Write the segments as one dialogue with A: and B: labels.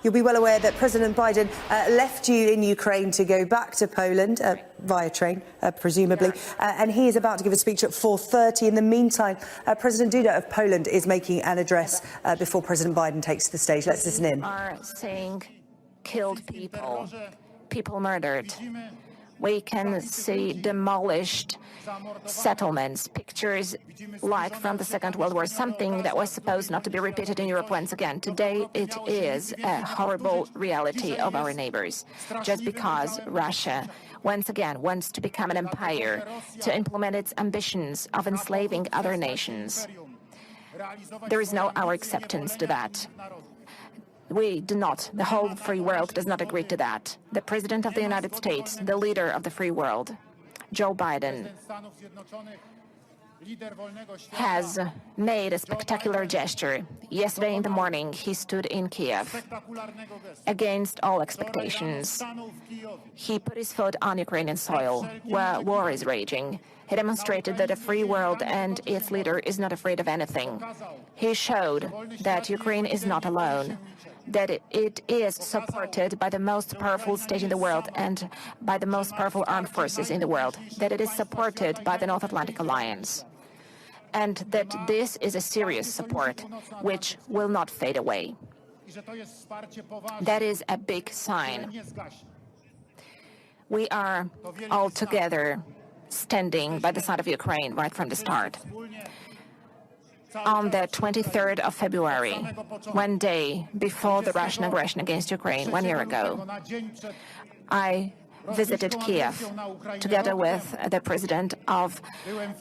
A: You'll be well aware that President Biden left you in Ukraine to go back to Poland via train, presumably, and he is about to give a speech at 4:30. In the meantime, President Duda of Poland is making an address before President Biden takes the stage. Let's listen in.
B: Are saying killed people, people murdered. We can see demolished settlements, pictures like from the Second World War, something that was supposed not to be repeated in Europe once again. Today, it is a horrible reality of our neighbors, just because Russia once again wants to become an empire, to implement its ambitions of enslaving other nations. There is no our acceptance to that. We do not, the whole free world does not agree to that. The President of the United States, the leader of the free world, Joe Biden, has made a spectacular gesture. Yesterday in the morning, he stood in Kiev against all expectations. He put his foot on Ukrainian soil, where war is raging. He demonstrated that the free world and its leader is not afraid of anything. He showed that Ukraine is not alone, that it is supported by the most powerful state in the world and by the most powerful armed forces in the world, that it is supported by the North Atlantic Alliance, and that this is a serious support which will not fade away. That is a big sign. We are all together standing by the side of Ukraine right from the start. On the 23rd of February, one day before the Russian aggression against Ukraine, 1 year ago, I visited Kiev together with the president of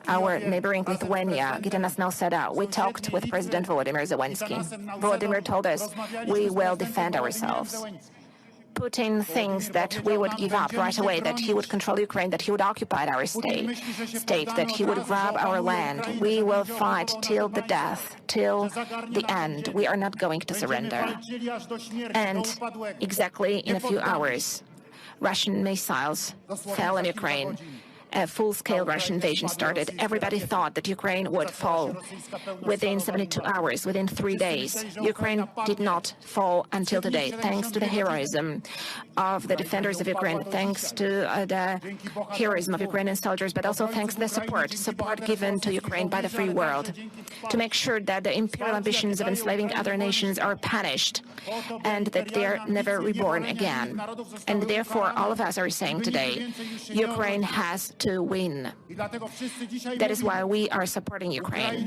B: our neighboring Lithuania, Gitanas Nausėda. We talked with President Volodymyr Zelensky. Volodymyr told us we will defend ourselves, Putin thinks that we would give up right away, that he would control Ukraine, that he would occupy our state, that he would grab our land. We will fight till the death, till the end. We are not going to surrender. And exactly in a few hours, Russian missiles fell on Ukraine. A full-scale Russian invasion started. Everybody thought that Ukraine would fall within 72 hours, within 3 days. Ukraine did not fall until today, thanks to the heroism of the defenders of Ukraine, thanks to the heroism of Ukrainian soldiers, but also thanks to the support given to Ukraine by the free world, to make sure that the imperial ambitions of enslaving other nations are punished and that they are never reborn again. And therefore, all of us are saying today, Ukraine has to win. That is why we are supporting Ukraine.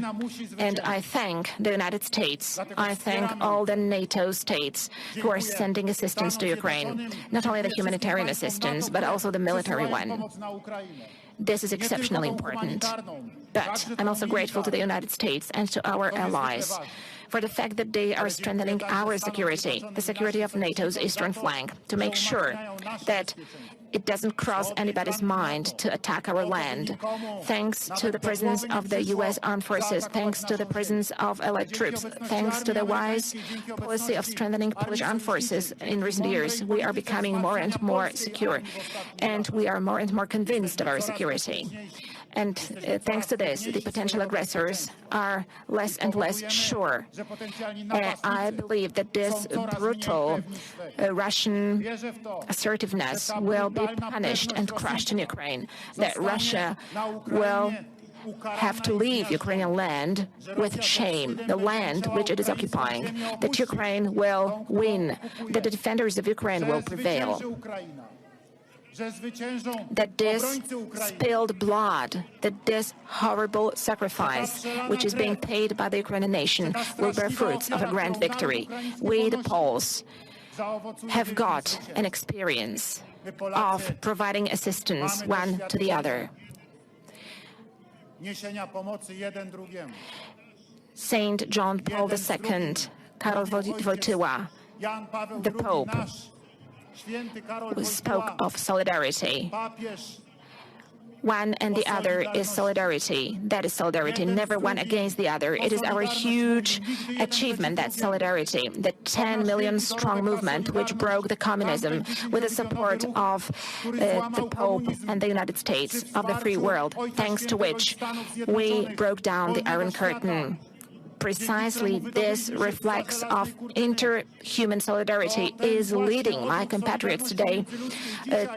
B: And I thank the United States, I thank all the NATO states who are sending assistance to Ukraine, not only the humanitarian assistance, but also the military one. This is exceptionally important. But I'm also grateful to the United States and to our allies for the fact that they are strengthening our security, the security of NATO's eastern flank, to make sure that it doesn't cross anybody's mind to attack our land. Thanks to the presence of the U.S. armed forces, thanks to the presence of allied troops, thanks to the wise policy of strengthening Polish armed forces in recent years, we are becoming more and more secure, and we are more and more convinced of our security. And thanks to this, the potential aggressors are less and less sure. I believe that this brutal Russian assertiveness will be punished and crushed in Ukraine, that Russia will have to leave Ukrainian land with shame, the land which it is occupying, that Ukraine will win, that the defenders of Ukraine will prevail, that this spilled blood, that this horrible sacrifice, which is being paid by the Ukrainian nation, will bear fruits of a grand victory. We, the Poles, have got an experience of providing assistance one to the other. Saint John Paul II, Karol Wojtyła, the Pope, who spoke of solidarity. One and the other is solidarity. That is solidarity, never one against the other. It is our huge achievement, that solidarity, the 10 million strong movement which broke the communism with the support of the Pope and the United States, of the free world, thanks to which we broke down the Iron Curtain. precisely this reflex of interhuman solidarity is leading my compatriots today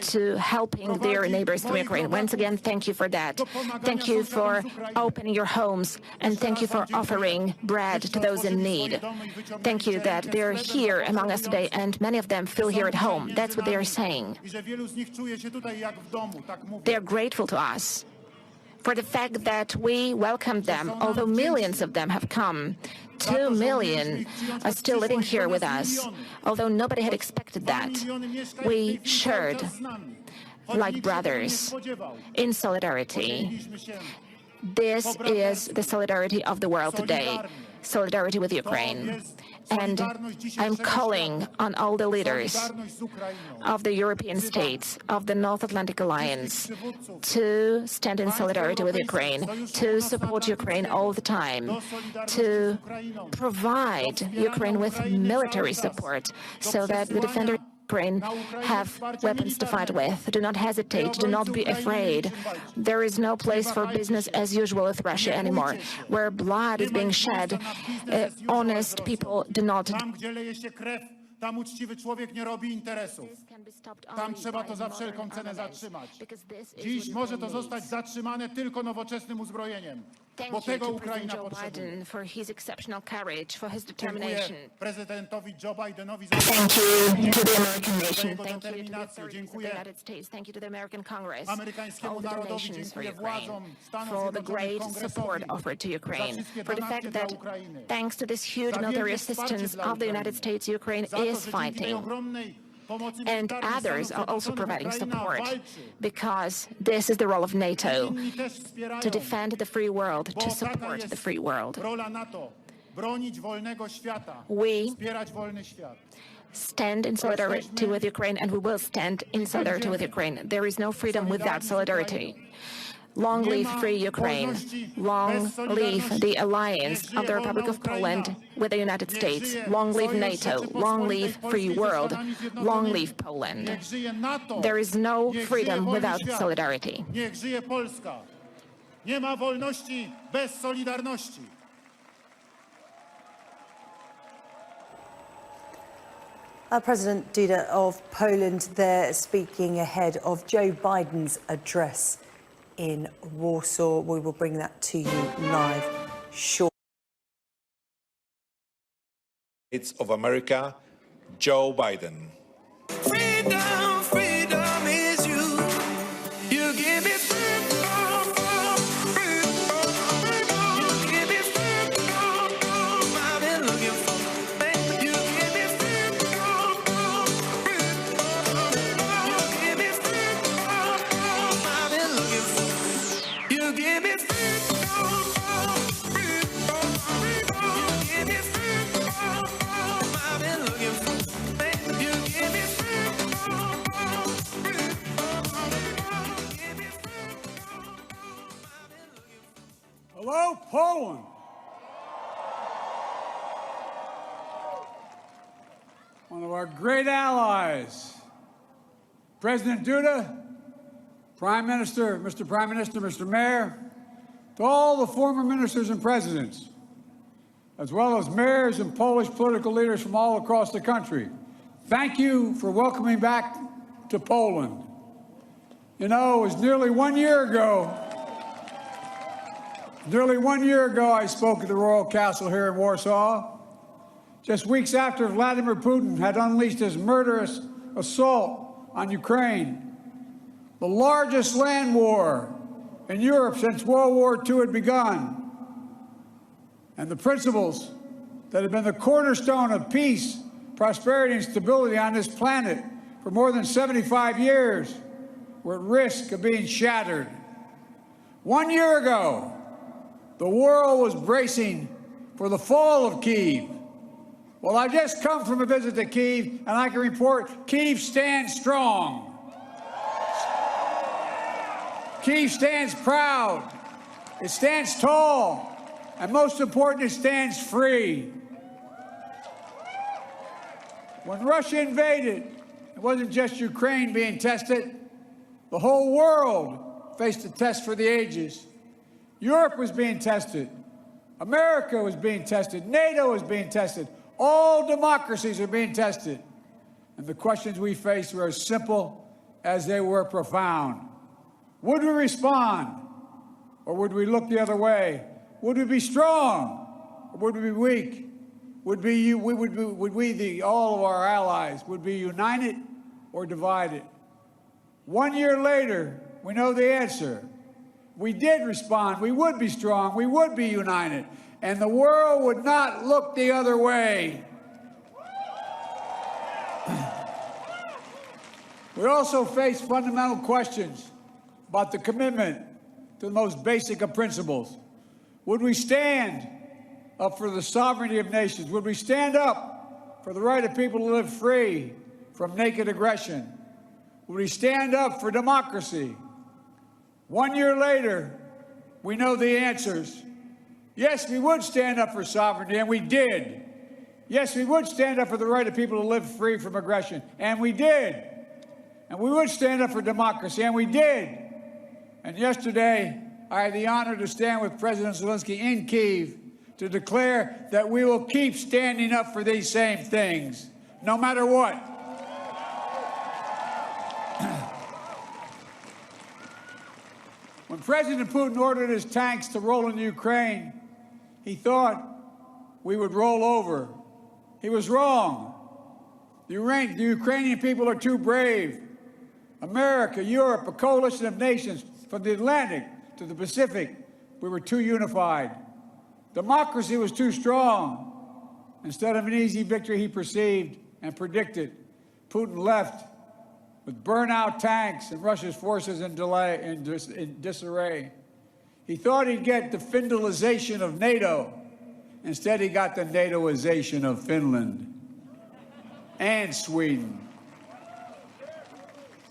B: to helping their neighbors through Ukraine. Once again, thank you for that. Thank you for opening your homes, and thank you for offering bread to those in need. Thank you that they're here among us today, and many of them feel here at home. That's what they are saying. They're grateful to us for the fact that we welcomed them, although millions of them have come. 2 million are still living here with us, although nobody had expected that. We shared like brothers in solidarity. This is the solidarity of the world today, solidarity with Ukraine. And I'm calling on all the leaders of the European states, of the North Atlantic Alliance, to stand in solidarity with Ukraine, to support Ukraine all the time, to provide Ukraine with military support so that the defenders of Ukraine have weapons to fight with. Do not hesitate. Do not be afraid. There is no place for business as usual with Russia anymore. Where blood is being shed, honest people do not.
C: Tam uczciwy człowiek nie robi interesów. Tam trzeba to za wszelką cenę zatrzymać. Dziś może to zostać zatrzymane tylko nowoczesnym uzbrojeniem, bo tego Ukraina potrzebuje. Dziękuję prezydentowi Joe Bidenowi za determinację. Dziękuję amerykańskiemu narodowi, dziękuję władzom Stanów Zjednoczonych, Kongresowi za wszystkie donacje dla Ukrainy.
B: Thanks to this huge military assistance of the United States, Ukraine is fighting. And others are also providing support, because this is the role of NATO, to defend the free world, to support the free world. We stand in solidarity with Ukraine, and we will stand in solidarity with Ukraine. There is no freedom without solidarity. Long live free Ukraine. Long live the alliance of the Republic of Poland with the United States. Long live NATO. Long live free world. Long live Poland. There is no freedom without solidarity.
C: Niech żyje Polska. Nie ma wolności bez solidarności.
A: President Duda of Poland there speaking ahead of Joe Biden's address in Warsaw. We will bring that to you live shortly.
D: States of America, Joe Biden.
E: Freedom, freedom is you. You give me freedom, freedom. You give me freedom, I've been looking for. You give me freedom, freedom. You give me freedom, I've been looking for. You give me freedom, freedom. You give me freedom, I've been looking for. You give me
F: Hello, Poland. One of our great allies. President Duda, Prime Minister, Mr. Mayor, to all the former ministers and presidents, as well as mayors and Polish political leaders from all across the country, thank you for welcoming back to Poland. You know, it was nearly 1 year ago I spoke at the Royal Castle here in Warsaw, just weeks after Vladimir Putin had unleashed his murderous assault on Ukraine, the largest land war in Europe since World War II had begun. And the principles that have been the cornerstone of peace, prosperity, and stability on this planet for more than 75 years were at risk of being shattered. 1 year ago, the world was bracing for the fall of Kyiv. Well, I've just come from a visit to Kyiv, and I can report Kyiv stands strong. Kyiv stands proud. It stands tall. And most important, it stands free. When Russia invaded, it wasn't just Ukraine being tested. The whole world faced a test for the ages. Europe was being tested. America was being tested. NATO was being tested. All democracies are being tested. And the questions we faced were as simple as they were profound. Would we respond, or would we look the other way? Would we be strong, or would we be weak? Would we, all of our allies, would be united or divided? 1 year later, we know the answer. We did respond. We would be strong. We would be united. And the world would not look the other way. We also face fundamental questions about the commitment to the most basic of principles. Would we stand up for the sovereignty of nations? Would we stand up for the right of people to live free from naked aggression? Would we stand up for democracy? 1 year later, we know the answers. Yes, we would stand up for sovereignty, and we did. Yes, we would stand up for the right of people to live free from aggression, and we did. And we would stand up for democracy, and we did. And yesterday, I had the honor to stand with President Zelensky in Kyiv to declare that we will keep standing up for these same things, no matter what. When President Putin ordered his tanks to roll into Ukraine, he thought we would roll over. He was wrong. The Ukrainian people are too brave. America, Europe, a coalition of nations from the Atlantic to the Pacific, we were too unified. Democracy was too strong. Instead of an easy victory he perceived and predicted, Putin left with burnout tanks and Russia's forces in disarray. He thought he'd get the Finlandization of NATO. Instead, he got the NATOization of Finland and Sweden.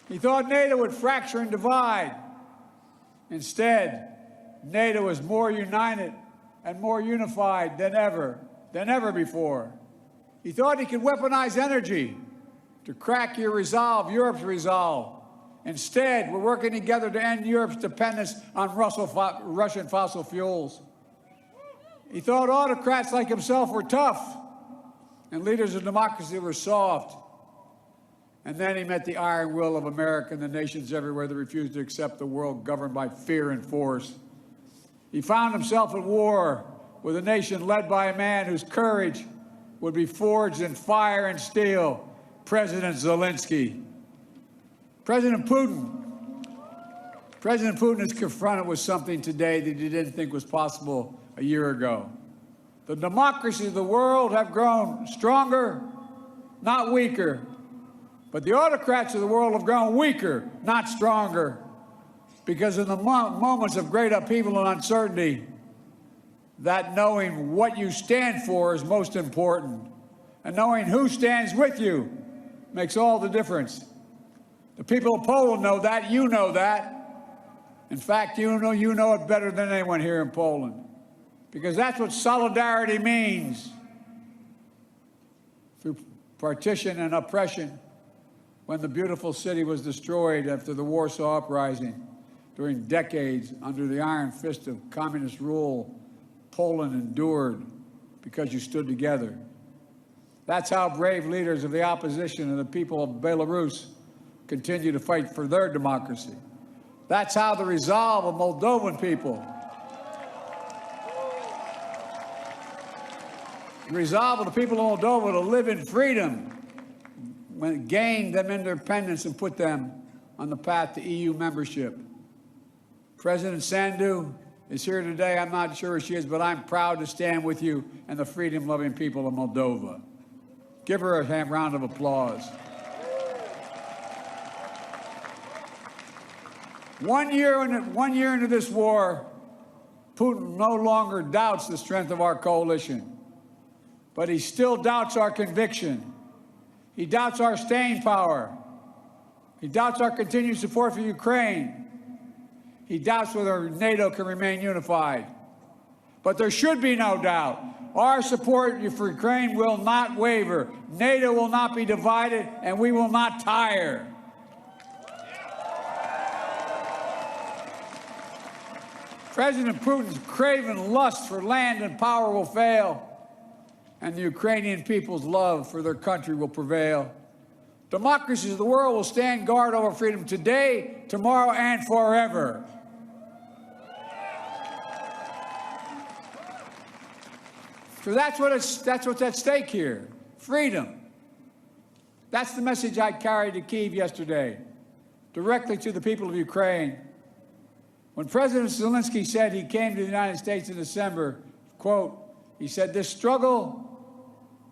F: He thought NATO would fracture and divide. Instead, NATO is more united and more unified than ever before. He thought he could weaponize energy to crack your resolve, Europe's resolve. Instead, we're working together to end Europe's dependence on Russian fossil fuels. He thought autocrats like himself were tough and leaders of democracy were soft. And then he met the iron will of America and the nations everywhere that refused to accept the world governed by fear and force. He found himself at war with a nation led by a man whose courage would be forged in fire and steel, President Zelensky. President Putin is confronted with something today that he didn't think was possible a year ago. The democracies of the world have grown stronger, not weaker. But the autocrats of the world have grown weaker, not stronger. Because in the moments of great upheaval and uncertainty, that knowing what you stand for is most important. And knowing who stands with you makes all the difference. The people of Poland know that. You know that. In fact, you know it better than anyone here in Poland. Because that's what solidarity means. Through partition and oppression, when the beautiful city was destroyed after the Warsaw Uprising, during decades under the iron fist of communist rule, Poland endured because you stood together. That's how brave leaders of the opposition and the people of Belarus continue to fight for their democracy. That's how the resolve of Moldovan people, the resolve of the people of Moldova to live in freedom, gained them independence and put them on the path to EU membership. President Sandu is here today. I'm not sure where she is, but I'm proud to stand with you and the freedom-loving people of Moldova. Give her a round of applause. 1 year into this war, Putin no longer doubts the strength of our coalition, but he still doubts our conviction. He doubts our staying power. He doubts our continued support for Ukraine. He doubts whether NATO can remain unified. But there should be no doubt. Our support for Ukraine will not waver. NATO will not be divided, and we will not tire. President Putin's craven lust for land and power will fail, and the Ukrainian people's love for their country will prevail. Democracies of the world will stand guard over freedom today, tomorrow, and forever. So that's what's at stake here, freedom. That's the message I carried to Kyiv yesterday, directly to the people of Ukraine. When President Zelensky said he came to the United States in December, quote, he said, "This struggle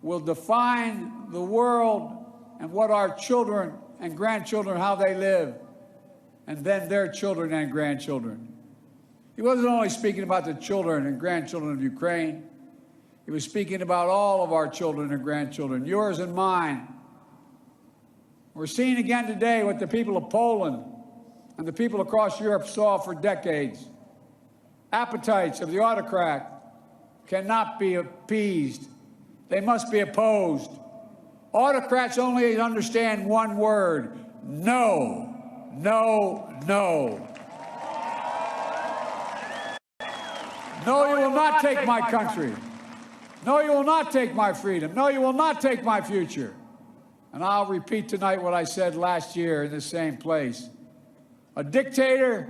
F: will define the world and what our children and grandchildren, how they live, and then their children and grandchildren." He wasn't only speaking about the children and grandchildren of Ukraine. He was speaking about all of our children and grandchildren, yours and mine. We're seeing again today what the people of Poland and the people across Europe saw for decades. Appetites of the autocrat cannot be appeased. They must be opposed. Autocrats only understand one word: no, no, no. No, you will not take my country. No, you will not take my freedom. No, you will not take my future. And I'll repeat tonight what I said last year in the same place. A dictator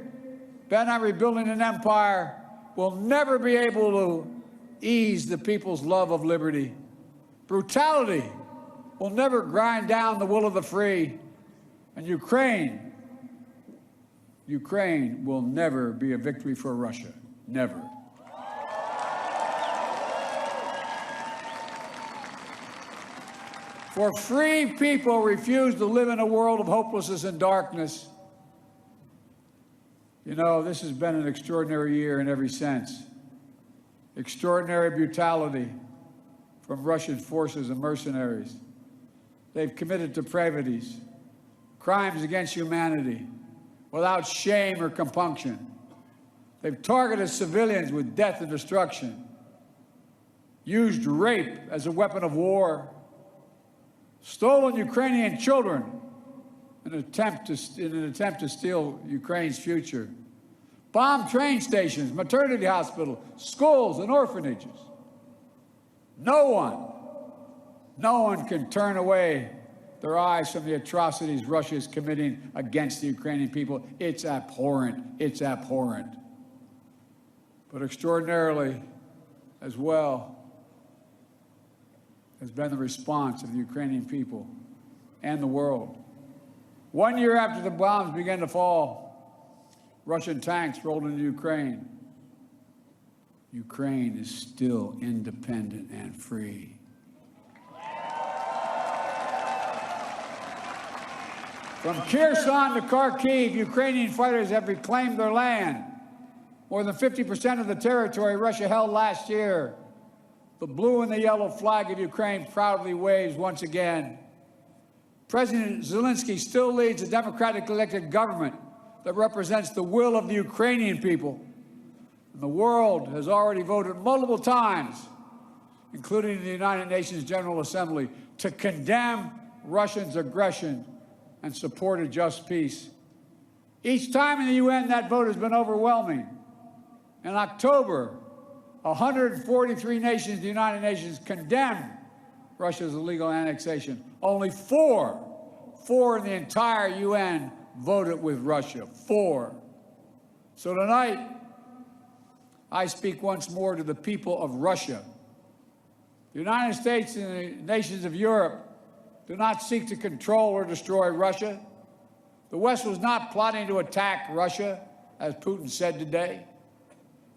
F: bent on rebuilding an empire will never be able to ease the people's love of liberty. Brutality will never grind down the will of the free. And Ukraine will never be a victory for Russia. Never. For free people refuse to live in a world of hopelessness and darkness. You know, this has been an extraordinary year in every sense. Extraordinary brutality from Russian forces and mercenaries. They've committed depravities, crimes against humanity, without shame or compunction. They've targeted civilians with death and destruction, used rape as a weapon of war, stolen Ukrainian children in an attempt to steal Ukraine's future, bombed train stations, maternity hospitals, schools, and orphanages. No one can turn away their eyes from the atrocities Russia is committing against the Ukrainian people. It's abhorrent. It's abhorrent. But extraordinarily, as well, has been the response of the Ukrainian people and the world. 1 year after the bombs began to fall, Russian tanks rolled into Ukraine. Ukraine is still independent and free. From Kherson to Kharkiv, Ukrainian fighters have reclaimed their land. More than 50% of the territory Russia held last year. The blue and the yellow flag of Ukraine proudly waves once again. President Zelensky still leads a democratically elected government that represents the will of the Ukrainian people. And the world has already voted multiple times, including the United Nations General Assembly, to condemn Russia's aggression and support a just peace. Each time in the UN, that vote has been overwhelming. In October, 143 nations of the United Nations condemned Russia's illegal annexation. Only four in the entire UN voted with Russia. 4. So tonight, I speak once more to the people of Russia. The United States and the nations of Europe do not seek to control or destroy Russia. The West was not plotting to attack Russia, as Putin said today.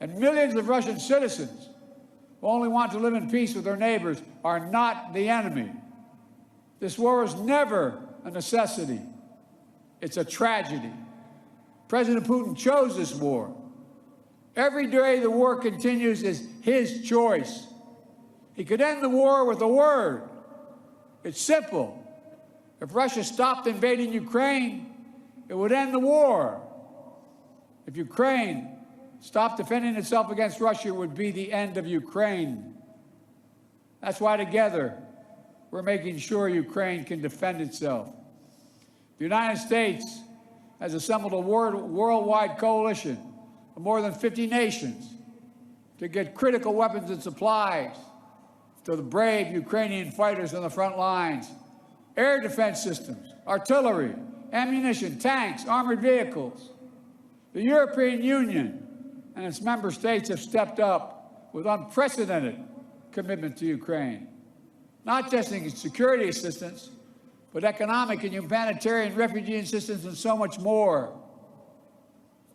F: And millions of Russian citizens who only want to live in peace with their neighbors are not the enemy. This war is never a necessity. It's a tragedy. President Putin chose this war. Every day the war continues is his choice. He could end the war with a word. It's simple. If Russia stopped invading Ukraine, it would end the war. If Ukraine stopped defending itself against Russia, it would be the end of Ukraine. That's why together we're making sure Ukraine can defend itself. The United States has assembled a worldwide coalition of more than 50 nations to get critical weapons and supplies to the brave Ukrainian fighters on the front lines, air defense systems, artillery, ammunition, tanks, armored vehicles. The European Union and its member states have stepped up with unprecedented commitment to Ukraine, not just in security assistance, but economic and humanitarian refugee assistance and so much more.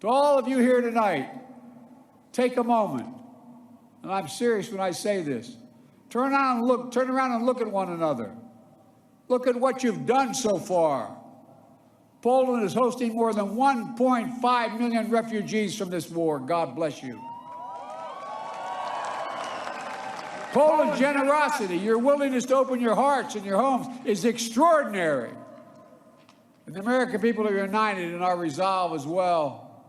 F: To all of you here tonight, take a moment, and I'm serious when I say this, turn around and look at one another. Look at what you've done so far. Poland is hosting more than 1.5 million refugees from this war. God bless you. Poland's generosity, your willingness to open your hearts and your homes is extraordinary. And the American people are united in our resolve as well.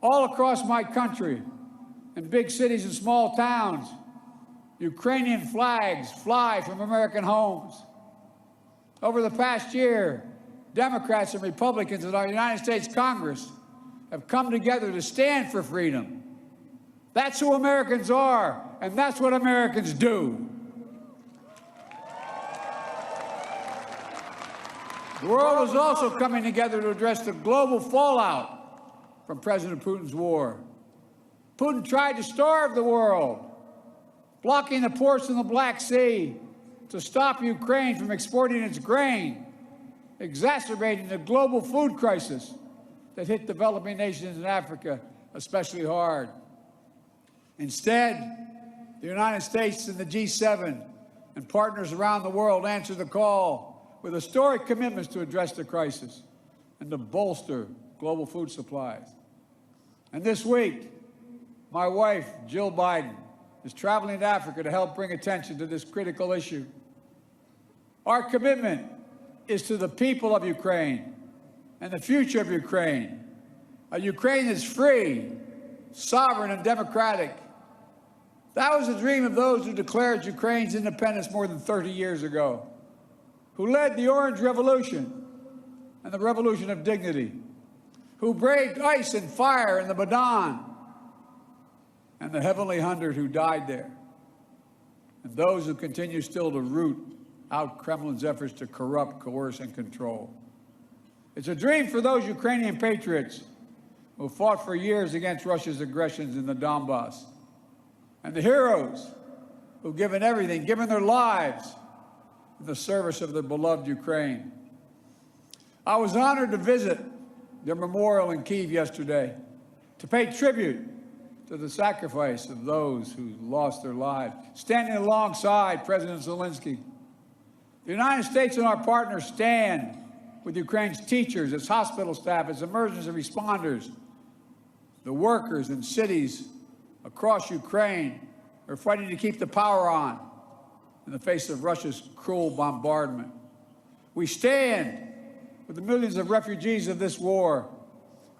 F: All across my country, in big cities and small towns, Ukrainian flags fly from American homes. Over the past year, Democrats and Republicans in our United States Congress have come together to stand for freedom. That's who Americans are, and that's what Americans do. The world is also coming together to address the global fallout from President Putin's war. Putin tried to starve the world, blocking the ports in the Black Sea to stop Ukraine from exporting its grain, exacerbating the global food crisis that hit developing nations in Africa especially hard. Instead, the United States and the G7 and partners around the world answered the call with historic commitments to address the crisis and to bolster global food supplies. And this week, my wife, Jill Biden, is traveling to Africa to help bring attention to this critical issue. Our commitment is to the people of Ukraine and the future of Ukraine. A Ukraine that's free, sovereign, and democratic. That was the dream of those who declared Ukraine's independence more than 30 years ago, who led the Orange Revolution and the Revolution of Dignity, who braved ice and fire in the Maidan, and the Heavenly Hundred who died there, and those who continue still to root out Kremlin's efforts to corrupt, coerce, and control. It's a dream for those Ukrainian patriots who fought for years against Russia's aggressions in the Donbass, and the heroes who've given everything, given their lives in the service of their beloved Ukraine. I was honored to visit their memorial in Kyiv yesterday to pay tribute to the sacrifice of those who lost their lives, standing alongside President Zelensky. The United States and our partners stand with Ukraine's teachers, its hospital staff, its emergency responders, the workers in cities across Ukraine are fighting to keep the power on in the face of Russia's cruel bombardment. We stand with the millions of refugees of this war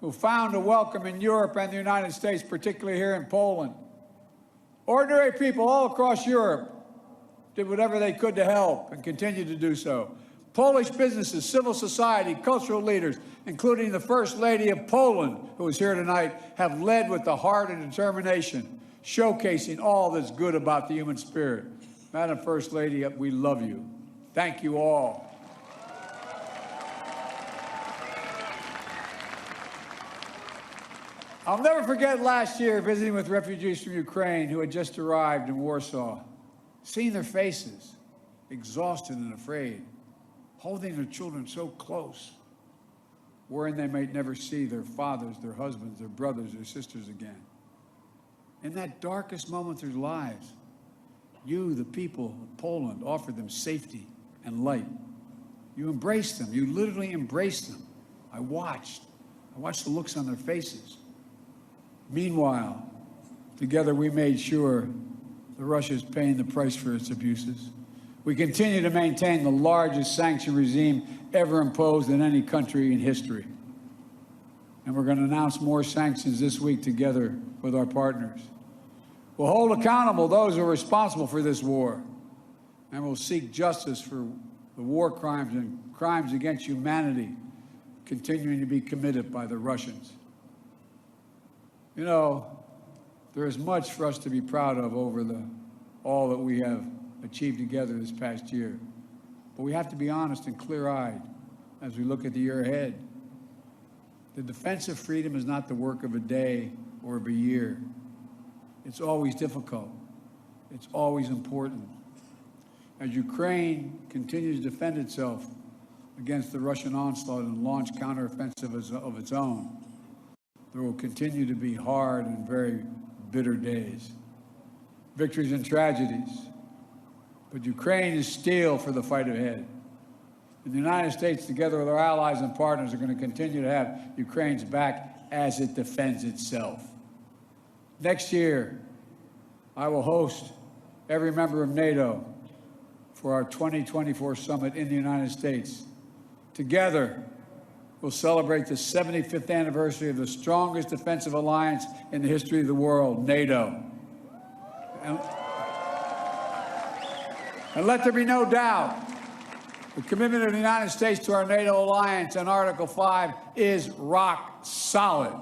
F: who found a welcome in Europe and the United States, particularly here in Poland. Ordinary people all across Europe did whatever they could to help and continue to do so. Polish businesses, civil society, cultural leaders, including the First Lady of Poland, who is here tonight, have led with the heart and determination, showcasing all that's good about the human spirit. Madam First Lady, we love you. Thank you all. I'll never forget last year visiting with refugees from Ukraine who had just arrived in Warsaw, seeing their faces, exhausted and afraid, holding their children so close, worrying they might never see their fathers, their husbands, their brothers, their sisters again. In that darkest moment of their lives, you, the people of Poland, offered them safety and light. You embraced them. You literally embraced them. I watched the looks on their faces. Meanwhile, together we made sure that Russia is paying the price for its abuses. We continue to maintain the largest sanction regime ever imposed in any country in history. And we're going to announce more sanctions this week together with our partners. We'll hold accountable those who are responsible for this war, and we'll seek justice for the war crimes and crimes against humanity continuing to be committed by the Russians. You know, there is much for us to be proud of over all that we have achieved together this past year. But we have to be honest and clear-eyed as we look at the year ahead. The defense of freedom is not the work of a day or of a year. It's always difficult. It's always important. As Ukraine continues to defend itself against the Russian onslaught and launch counteroffensive of its own, there will continue to be hard and very bitter days, victories and tragedies. But Ukraine is steel for the fight ahead. And the United States, together with our allies and partners, are going to continue to have Ukraine's back as it defends itself. Next year, I will host every member of NATO for our 2024 summit in the United States. Together, we'll celebrate the 75th anniversary of the strongest defensive alliance in the history of the world, NATO. And let there be no doubt, the commitment of the United States to our NATO alliance and Article 5 is rock solid.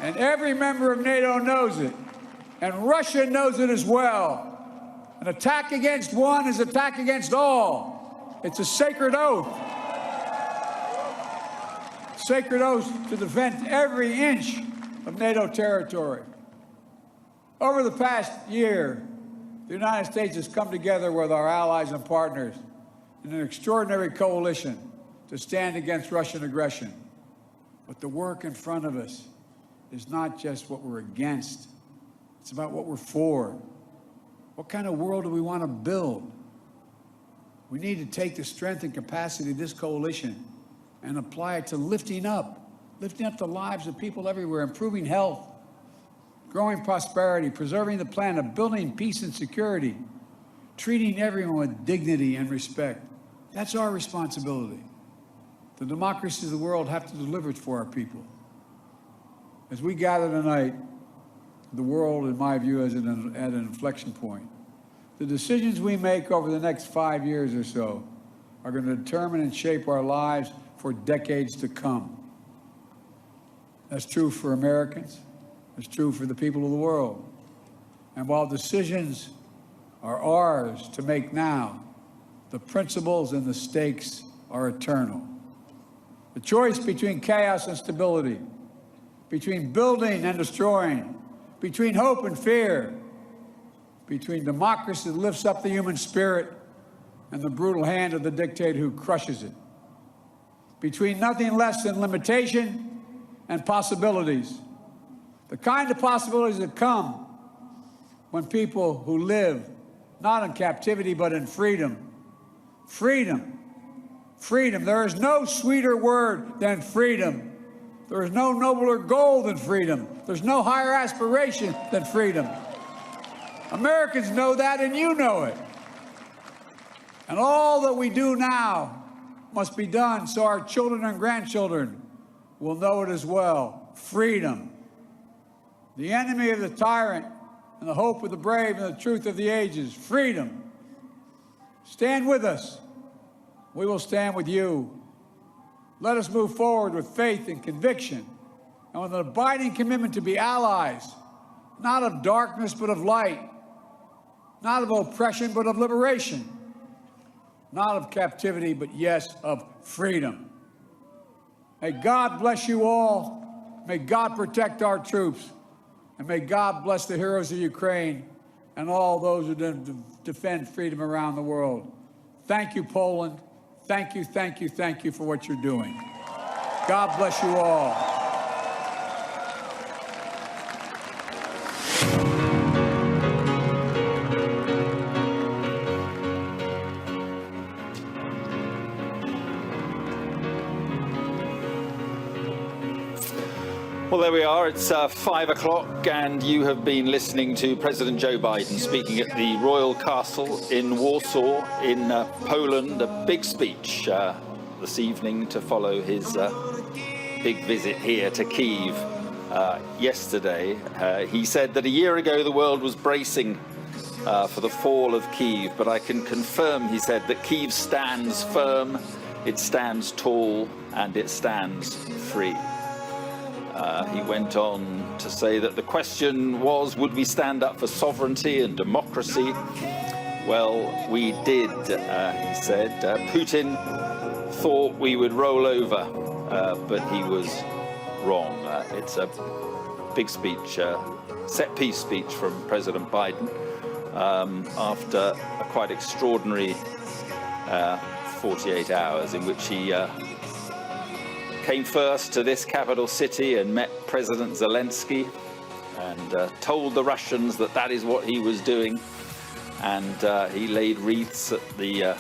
F: And every member of NATO knows it, and Russia knows it as well. An attack against one is an attack against all. It's a sacred oath. Sacred oath to defend every inch of NATO territory. Over the past year, the United States has come together with our allies and partners in an extraordinary coalition to stand against Russian aggression. But the work in front of us is not just what we're against. It's about what we're for. What kind of world do we want to build? We need to take the strength and capacity of this coalition and apply it to lifting up the lives of people everywhere, improving health, growing prosperity, preserving the planet, building peace and security, treating everyone with dignity and respect. That's our responsibility. The democracies of the world have to deliver it for our people. As we gather tonight, the world, in my view, is at an inflection point. The decisions we make over the next 5 years or so are going to determine and shape our lives for decades to come. That's true for Americans. That's true for the people of the world. And while decisions are ours to make now, the principles and the stakes are eternal. The choice between chaos and stability, between building and destroying, between hope and fear, between democracy that lifts up the human spirit and the brutal hand of the dictator who crushes it, between nothing less than limitation and possibilities, the kind of possibilities that come when people who live not in captivity but in freedom. Freedom. Freedom. There is no sweeter word than freedom. There is no nobler goal than freedom. There's no higher aspiration than freedom. Americans know that, and you know it. And all that we do now must be done so our children and grandchildren will know it as well. Freedom. The enemy of the tyrant and the hope of the brave and the truth of the ages. Freedom. Stand with us. We will stand with you. Let us move forward with faith and conviction and with an abiding commitment to be allies, not of darkness but of light, not of oppression but of liberation, not of captivity but, yes, of freedom. May God bless you all. May God protect our troops. And may God bless the heroes of Ukraine and all those who defend freedom around the world. Thank you, Poland. Thank you, thank you, thank you for what you're doing. God bless you all.
G: Well, there we are. It's 5 o'clock, and you have been listening to President Joe Biden speaking at the Royal Castle in Warsaw in Poland. A big speech this evening to follow his big visit here to Kyiv yesterday. He said that a year ago the world was bracing for the fall of Kyiv, but I can confirm, he said, that Kyiv stands firm, it stands tall, and it stands free. He went on to say that the question was, would we stand up for sovereignty and democracy? Well, we did, he said. Putin thought we would roll over, but he was wrong. It's a big speech, set-piece speech from President Biden after a quite extraordinary 48 hours in which he came first to this capital city and met President Zelensky and told the Russians that that is what he was doing. And he laid wreaths at the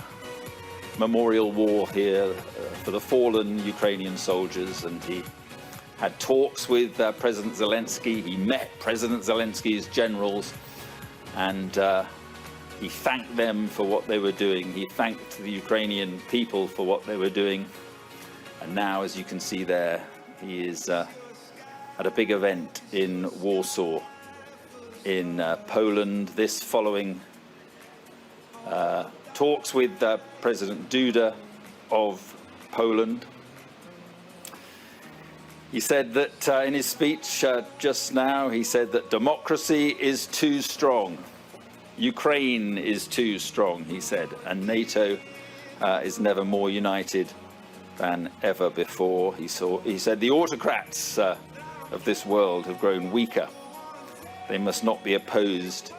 G: memorial wall here for the fallen Ukrainian soldiers. And he had talks with President Zelensky. He met President Zelensky's generals, and he thanked them for what they were doing. He thanked the Ukrainian people for what they were doing. And now, as you can see there, he is at a big event in Warsaw, in Poland. This following talks with President Duda of Poland. He said that in his speech just now, he said that democracy is too strong. Ukraine is too strong, he said, and NATO is never more united than ever before. He said the autocrats of this world have grown weaker. They must not be opposed.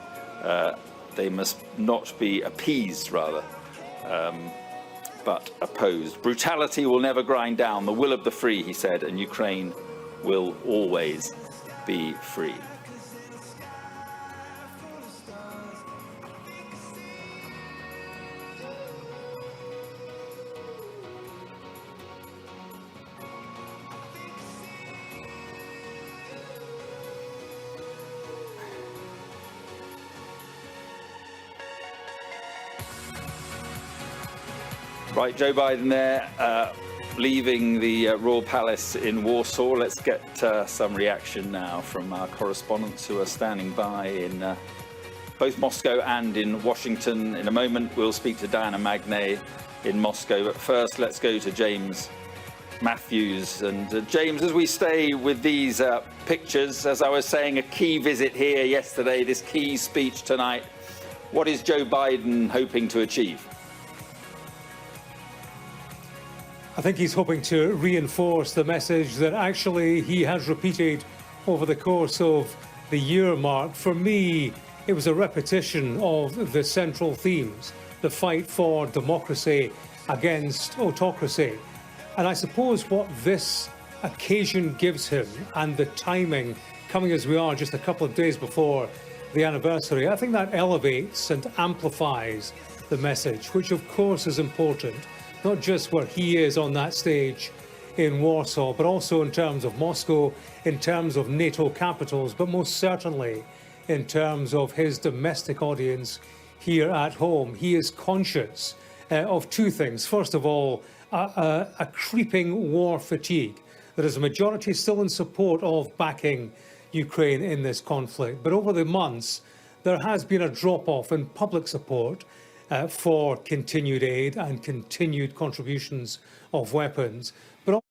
G: They must not be appeased, rather, but opposed. Brutality will never grind down the will of the free, he said, and Ukraine will always be free. Right, Joe Biden there, leaving the Royal Palace in Warsaw. Let's get some reaction now from our correspondents who are standing by in both Moscow and in Washington. In a moment, we'll speak to Diana Magnay in Moscow. But first, let's go to James Matthews. And James, as we stay with these pictures, as I was saying, a key visit here yesterday, this key speech tonight. What is Joe Biden hoping to achieve?
H: I think he's hoping to reinforce the message that actually he has repeated over the course of the year, Mark. For me, it was a repetition of the central themes, the fight for democracy against autocracy. And I suppose what this occasion gives him, and the timing, coming as we are just a couple of days before the anniversary, I think that elevates and amplifies the message, which of course is important, not just where he is on that stage in Warsaw, but also in terms of Moscow, in terms of NATO capitals, but most certainly in terms of his domestic audience here at home. He is conscious of two things. First of all, a creeping war fatigue. There is a majority still in support of backing Ukraine in this conflict. But over the months, there has been a drop-off in public support for continued aid and continued contributions of weapons. But